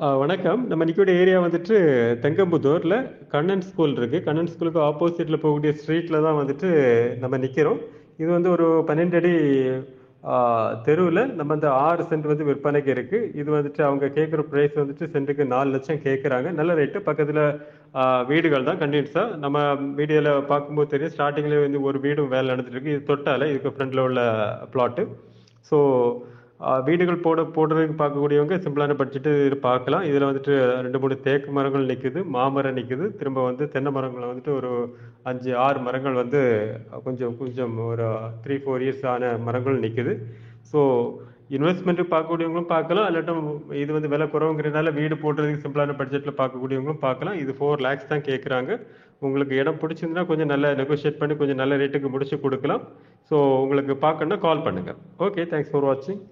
வணக்கம். நம்ம நிக்கக்கூடிய ஏரியா வந்துட்டு தெங்கம்புத்தூர்ல கண்ணன் ஸ்கூல் இருக்கு. கண்ணன் ஸ்கூலுக்கு ஆப்போசிட்ல போகக்கூடிய ஸ்ட்ரீட்ல தான் வந்துட்டு நம்ம நிக்கிறோம். இது வந்து ஒரு 12 அடி ஆ, தெருவுல நம்ம இந்த 6 சென்ட் வந்து விற்பனைக்கு இருக்கு. இது வந்துட்டு அவங்க கேட்குற பிரைஸ் வந்துட்டு சென்ட்டுக்கு 4 லட்சம் கேட்குறாங்க. நல்ல ரேட்டு. பக்கத்துல வீடுகள் தான் கன்டினியூஸா நம்ம வீடியோல பார்க்கும்போது தெரியும். ஸ்டார்டிங்ல வந்து ஒரு வீடும் வேலை நடந்துட்டு இருக்கு. இது தொட்டால இதுக்கு ஃப்ரண்ட்ல உள்ள பிளாட்டு. ஸோ வீடுகள் போடுறதுக்கு பார்க்கக்கூடியவங்க சிம்பிளான பட்ஜெட்டு பார்க்கலாம். இதில் வந்துட்டு 2, 3 தேக்கு மரங்கள் நிற்குது, மாமரம் நிற்குது, திரும்ப வந்து தென்னை மரங்கள் வந்துட்டு ஒரு 5, 6 மரங்கள் வந்து கொஞ்சம் கொஞ்சம் ஒரு 3, 4 இயர்ஸ் ஆன மரங்கள் நிற்குது. ஸோ இன்வெஸ்ட்மெண்ட்டுக்கு பார்க்கக்கூடியவங்களும் பார்க்கலாம், இல்லாட்டும் இது வந்து விலை குறவுங்கிறனால வீடு போடுறதுக்கு சிம்பிளான பட்ஜெட்டில் பார்க்கக்கூடியவங்களும் பார்க்கலாம். இது 4 lakhs தான் கேட்குறாங்க. உங்களுக்கு இடம் பிடிச்சிருந்தா கொஞ்சம் நல்லா நெகோஷியேட் பண்ணி கொஞ்சம் நல்ல ரேட்டுக்கு முடிச்சு கொடுக்கலாம். ஸோ உங்களுக்கு பார்க்கணுன்னா கால் பண்ணுங்கள். ஓகே, தேங்க்ஸ் ஃபார் வாட்சிங்.